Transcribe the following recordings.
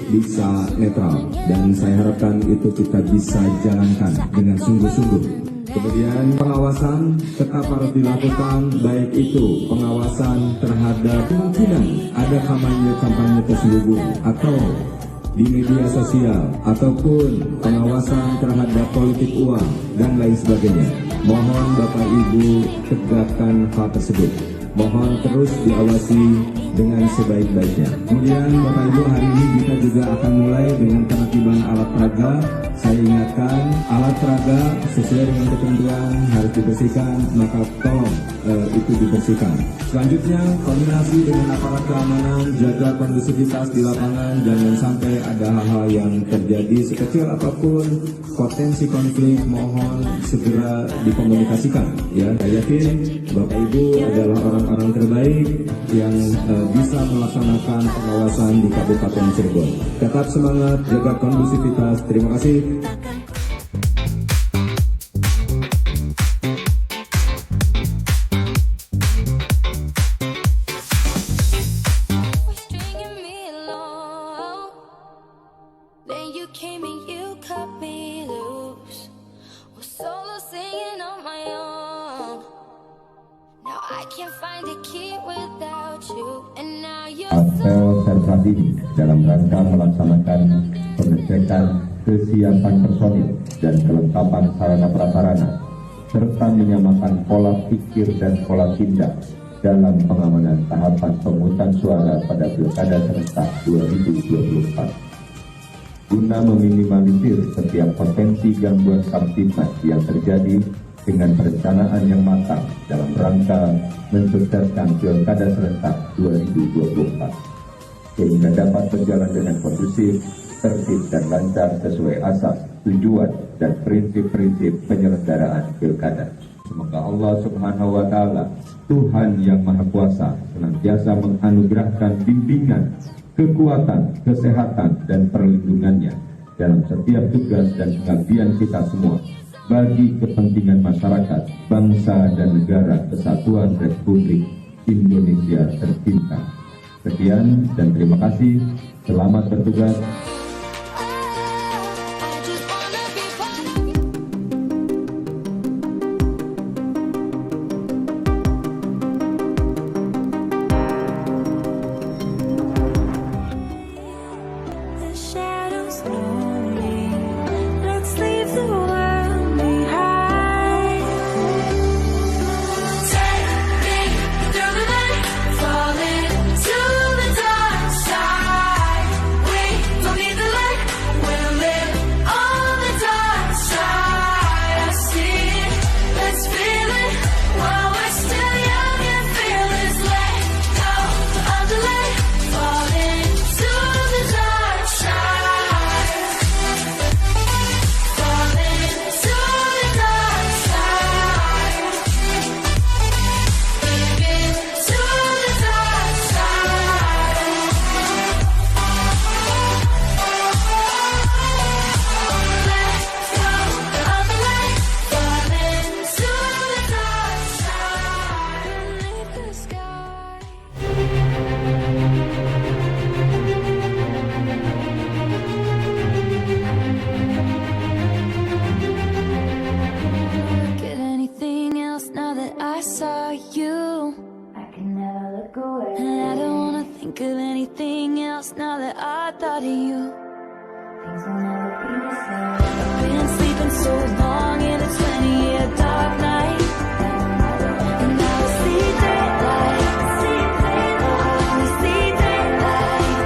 bisa netral, dan saya harapkan itu kita bisa jalankan dengan sungguh-sungguh. Kemudian pengawasan tetap harus dilakukan, baik itu pengawasan terhadap kemungkinan ada kampanye terselubung atau di media sosial, ataupun pengawasan terhadap politik uang dan lain sebagainya. Mohon Bapak Ibu tegakkan hal tersebut. Mohon terus diawasi dengan sebaik-baiknya. Kemudian Bapak Ibu, hari ini kita juga akan mulai dengan penertiban alat peraga. Saya ingatkan, alat peraga sesuai dengan ketentuan harus dibersihkan, maka tolong itu dibersihkan. Selanjutnya, koordinasi dengan aparat keamanan, jaga kondusivitas di lapangan, jangan sampai ada hal-hal yang terjadi sekecil apapun potensi konflik, mohon segera dikomunikasikan. Ya, saya yakin Bapak Ibu adalah orang-orang terbaik yang bisa melaksanakan pengawasan di Kabupaten Cirebon. Tetap semangat, jaga kondusivitas. Terima kasih. Apel serta dini dalam rangka melaksanakan pengecekan kesiapan personil dan kelengkapan sarana prasarana serta menyamakan pola pikir dan pola tindak dalam pengamanan tahapan pemungutan suara pada Pilkada serentak 2024. Guna meminimalisir setiap potensi gangguan kamtipmas yang terjadi dengan perencanaan yang matang dalam rangka mensukseskan Pilkada serentak 2024, sehingga dapat berjalan dengan kondusif, tertib dan lancar sesuai asas, tujuan dan prinsip-prinsip penyelenggaraan Pilkada. Semoga Allah Subhanahu wa Ta'ala, Tuhan yang Maha Kuasa, senantiasa menganugerahkan bimbingan, kekuatan, kesehatan dan perlindungannya dalam setiap tugas dan pengabdian kita semua bagi kepentingan masyarakat, bangsa dan negara kesatuan Republik Indonesia tercinta. Sekian dan terima kasih. Selamat bertugas. Now that I thought of you, things will never be the same. I've been sleeping so long in a 20-year dark night, and now I see daylight, only see daylight,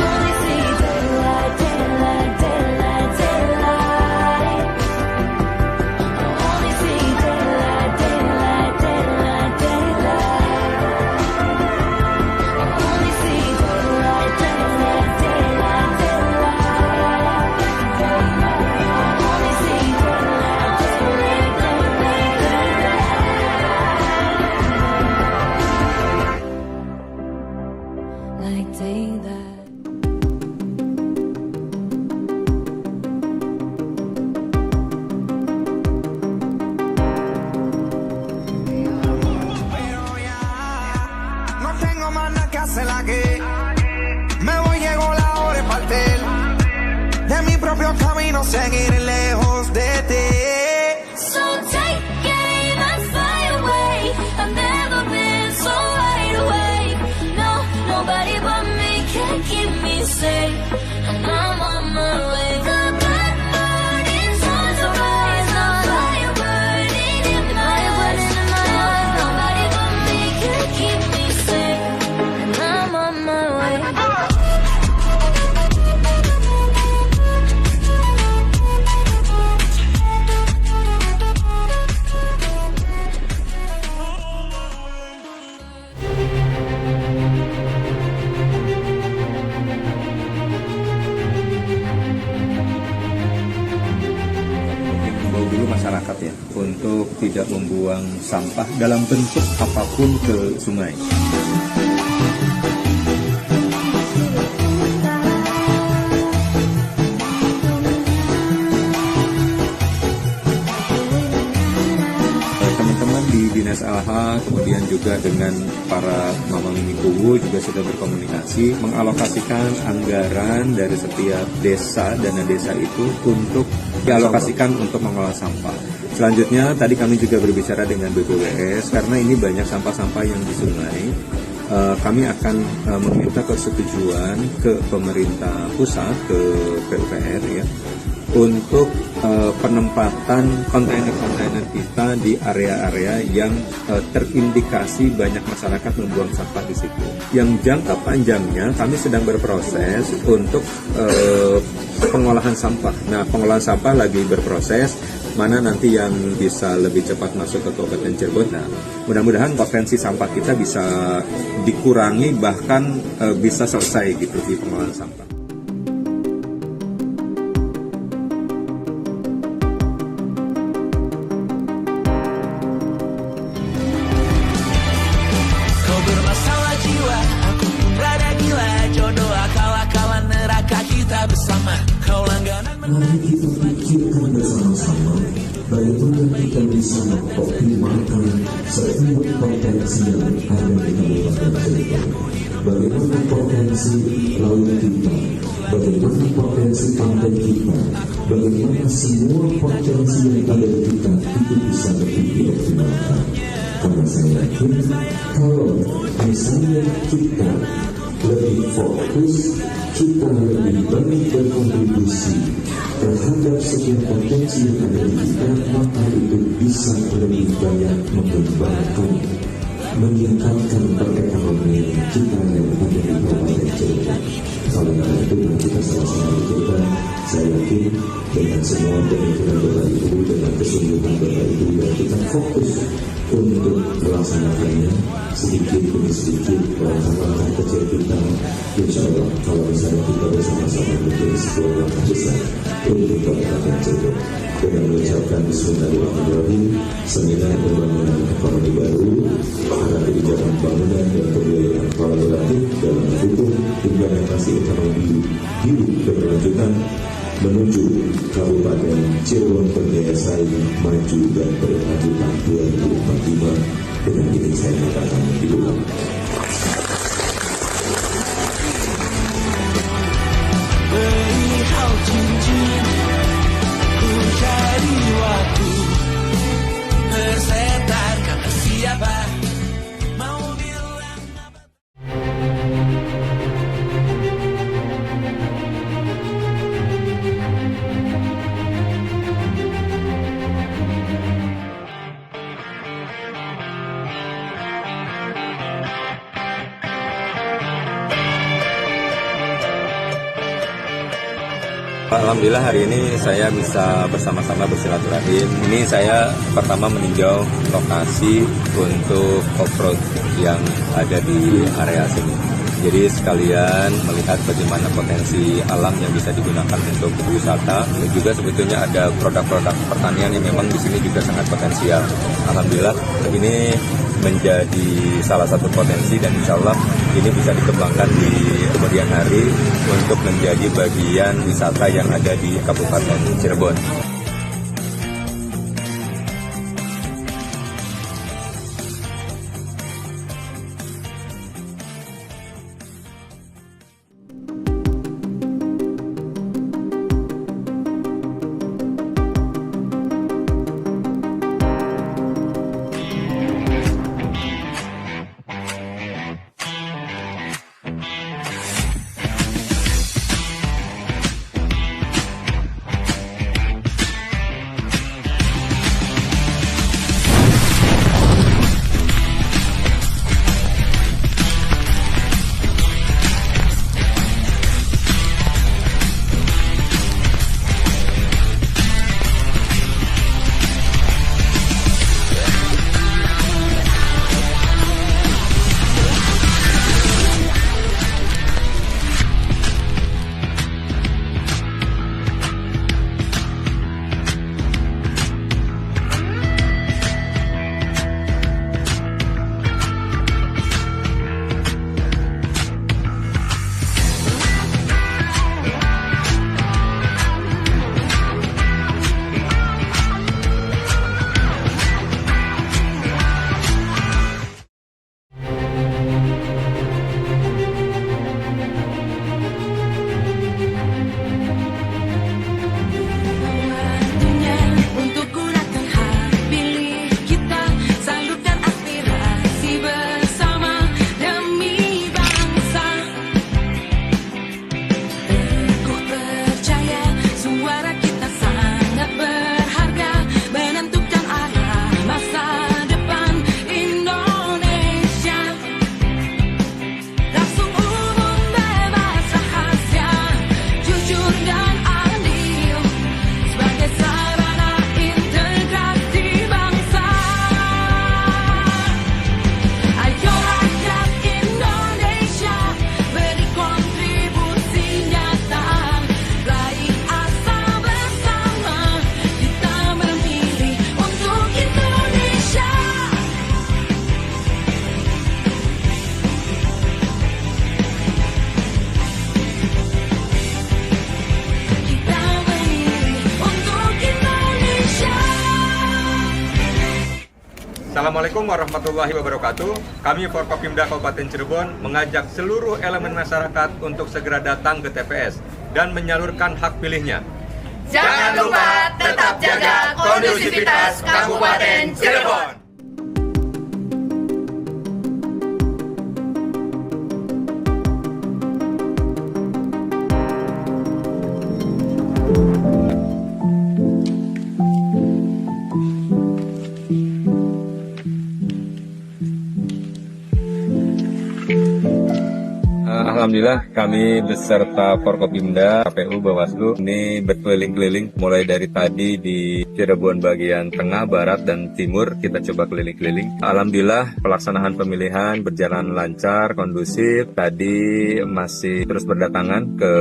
only see daylight, daylight, daylight, daylight, only see daylight, daylight, daylight, daylight, only see daylight, daylight, daylight, daylight. en mi propio camino seguiré lejos de ti. So take aim and fly away. I've never been so wide awake. No, nobody but me can keep me safe. And I'm on my way. The black morning's on the rise. The fire burning in my eyes. Nobody but me can keep me safe. And I'm on my way. Himbau dulu masyarakat ya untuk tidak membuang sampah dalam bentuk apapun ke sungai. Teman-teman di Dinas LH kemudian juga dengan para Mama Mimi Kuwu juga sudah berkomunikasi mengalokasikan anggaran dari setiap desa, dana desa itu untuk dialokasikan untuk mengolah sampah. Selanjutnya tadi kami juga berbicara dengan BPWS karena ini banyak sampah-sampah yang di sungai. Kami akan meminta persetujuan ke pemerintah pusat, ke PUPR ya, untuk penempatan kontainer-kontainer kita di area-area yang terindikasi banyak masyarakat membuang sampah di situ. Yang jangka panjangnya kami sedang berproses untuk pengolahan sampah. Nah, pengolahan sampah lagi berproses, mana nanti yang bisa lebih cepat masuk ke Kabupaten Cirebon. Nah, mudah-mudahan potensi sampah kita bisa dikurangi bahkan bisa selesai gitu di pengolahan sampah. Kau bermasalah jiwa, aku pun rada gila. Jodoh akal-akalan neraka kita bersama. Kau langganan Mari kita pikirkan bersama-sama bagaimana kita bisa mengoptimalkan setiap potensi yang ada di Kabupaten Cirebon. Bagaimana potensi laut kita, bagaimana potensi pantai kita, bagaimana semua potensi yang ada di kita itu bisa lebih dioptimalkan. Karena saya yakin kalau misalnya kita lebih fokus, kita lebih banyak berkontribusi terhadap setiap potensi yang ada di kita, maka itu bisa lebih banyak mengembangkan, meningkatkan perekonomian kita yang ada di Kabupaten Cirebon. Oleh karena itu, kita sama-sama bekerja. Saya yakin dengan semua pemikiran Bapak Ibu, dengan kesungguhan Bapak Ibu yang kita fokus untuk melaksanakannya sedikit demi sedikit, langkah-langkah kecil kita, insya Allah kalau misalnya kita bersama-sama menjadi sebuah langkah besar untuk Kabupaten Cirebon. Dengan mengucapkan Bismillahirrahmanirrahim, seminar pembangunan ekonomi baru, arah kebijakan bangunan dan pembiayaan kolaboratif dalam mendukung implementasi ekonomi hidup berkelanjutan menuju Kabupaten Cirebon berdaya saing, maju dan berkelanjutan 2045. Dengan ini saya mengatakan dibuka. Perihal cincin, ku cari waktu tersetar kata siapa mau bilang apa. Alhamdulillah hari ini saya bisa bersama-sama bersilaturahim. Ini saya pertama meninjau lokasi untuk off-road yang ada di area sini. Jadi sekalian melihat bagaimana potensi alam yang bisa digunakan untuk wisata. Dan juga sebetulnya ada produk-produk pertanian yang memang di sini juga sangat potensial. Alhamdulillah ini menjadi salah satu potensi dan insya Allah ini bisa dikembangkan di kemudian hari untuk menjadi bagian wisata yang ada di Kabupaten Cirebon. Assalamualaikum warahmatullahi wabarakatuh. Kami Forkopimda Kabupaten Cirebon mengajak seluruh elemen masyarakat untuk segera datang ke TPS dan menyalurkan hak pilihnya. Jangan lupa tetap jaga kondusivitas Kabupaten Cirebon. Alhamdulillah kami beserta Forkopimda, KPU, Bawaslu ini berkeliling-keliling mulai dari tadi di Cirebon bagian tengah, barat, dan timur kita coba keliling-keliling. Alhamdulillah pelaksanaan pemilihan berjalan lancar, kondusif. Tadi masih terus berdatangan ke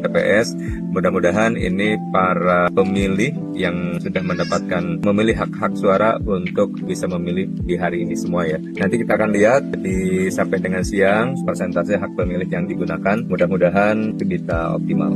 TPS. Mudah-mudahan ini para pemilih yang sudah mendapatkan memilih hak-hak suara untuk bisa memilih di hari ini semua ya. Nanti kita akan lihat di sampai dengan siang persentase hak pemilih yang digunakan, mudah-mudahan bisa optimal.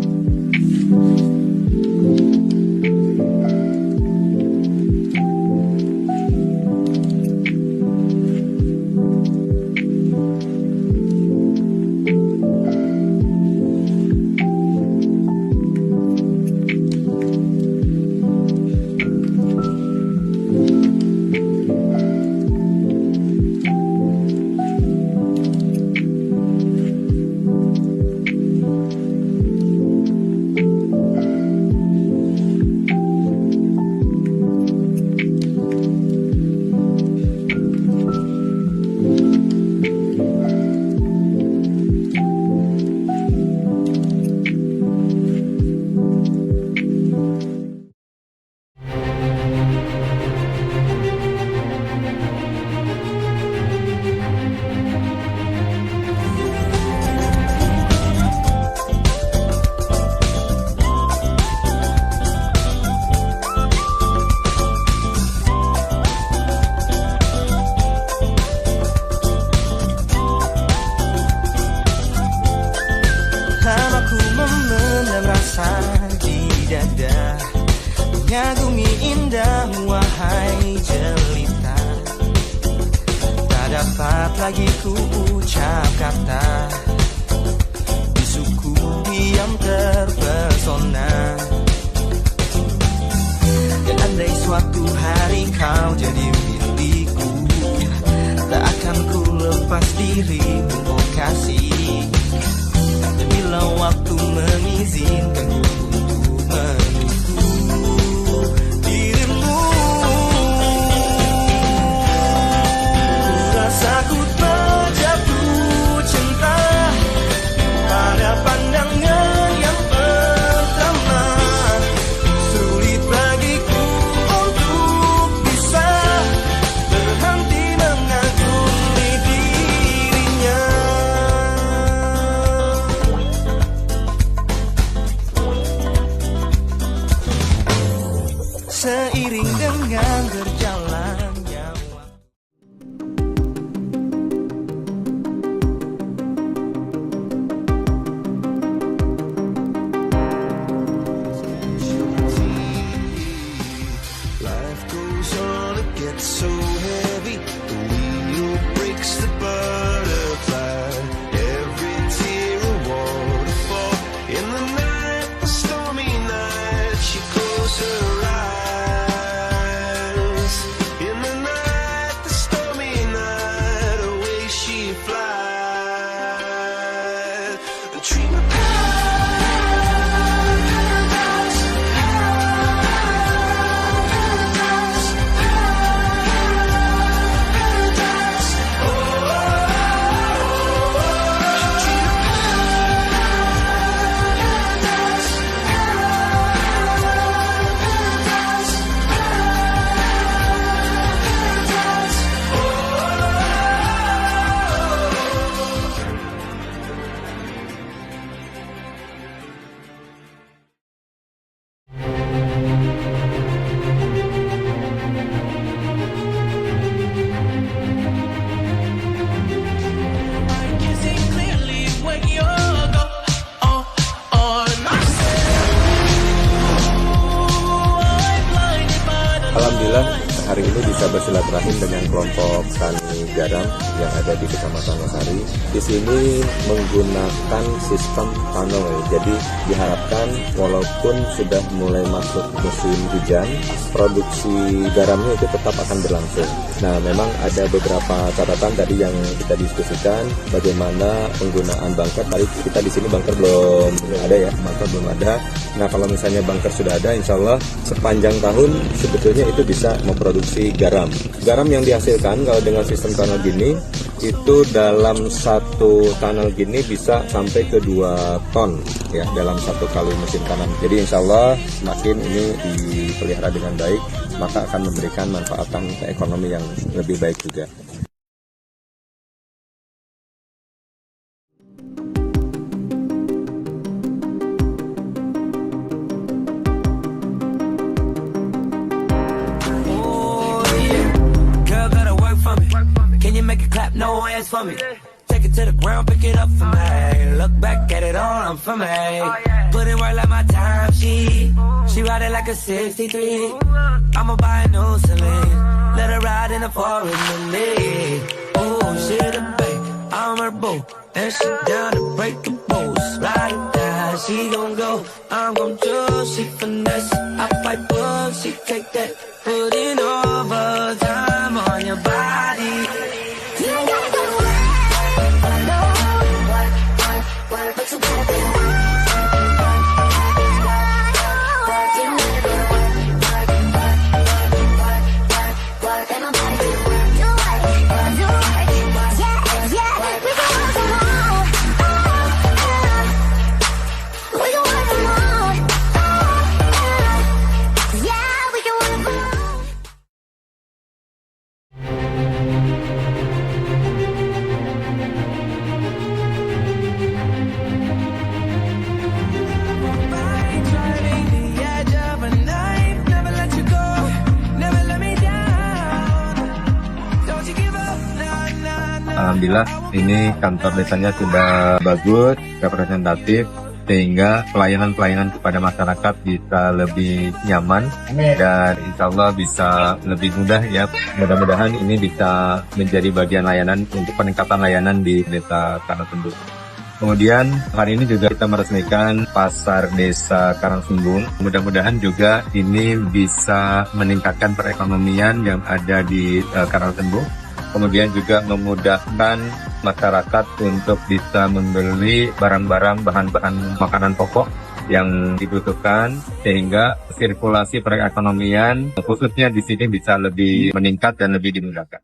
Mengagumi indah wahai jelita, tak dapat lagi ku ucap kata, bisuku diam terpesona. Dan andai suatu hari kau jadi milikku, tak akan ku lepas dirimu, oh kasih. Dan bila waktu mengizinkan ku untuk menunggu dirimu, ku rasa ku terjatuh cinta pada pandangan yang pertama. Sulit bagiku untuk bisa berhenti mengagumi dirinya. Seiring dengan berjalannya waktu. Life goes on, it gets so heavy. The wheel breaks the butterfly. Every tear a waterfall. In the night, the stormy night, she closed her eyes. In the night, the stormy night, away she flies. A dream of Alhamdulillah hari ini bisa bersilaturahim dengan kelompok tani garam yang ada di Kecamatan Losari. Di sini menggunakan sistem tunnel, jadi diharapkan walaupun sudah mulai masuk musim hujan, produksi garamnya itu tetap akan berlangsung. Nah, memang ada beberapa catatan tadi yang kita diskusikan, bagaimana penggunaan bunker. Tadi kita di sini bunker belum ada ya, bunker belum ada. Nah, kalau misalnya bunker sudah ada, insya Allah sepanjang tahun sebetulnya itu bisa memproduksi garam. Garam yang dihasilkan kalau dengan sistem tunnel gini, itu dalam satu tunnel gini bisa sampai ke 2 ton ya dalam satu kali musim tanam. Jadi insya Allah semakin ini dipelihara dengan baik, maka akan memberikan manfaatan ekonomi yang lebih baik juga. Make it clap, no hands for me. Take it to the ground, pick it up for me. Look back at it all, I'm for me. Put it work like my time, she ride it like a 63. I'ma buy a new Celine, let her ride in the forest with me. Oh, she the babe, I'm her boo, and she down to break the rules. Ride it down, she gon' go, I'm gon' choose. She finesse, I fight bull, she take that. Put in overtime on your body. Alhamdulillah ini kantor desanya sudah bagus, representatif, sehingga pelayanan-pelayanan kepada masyarakat bisa lebih nyaman dan insya Allah bisa lebih mudah ya. Mudah-mudahan ini bisa menjadi bagian layanan untuk peningkatan layanan di Desa Karangtembuk. Kemudian hari ini juga kita meresmikan Pasar Desa Karangtembuk. Mudah-mudahan juga ini bisa meningkatkan perekonomian yang ada di Karangtembuk. Kemudian juga memudahkan masyarakat untuk bisa membeli barang-barang bahan-bahan makanan pokok yang dibutuhkan, sehingga sirkulasi perekonomian khususnya di sini bisa lebih meningkat dan lebih dimudahkan.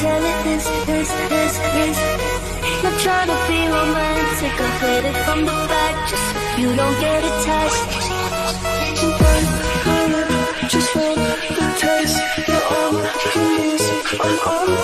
tell it this. Not trying to be romantic, I hit it from the back just so you don't get attached. Just want the taste, you're all I can use.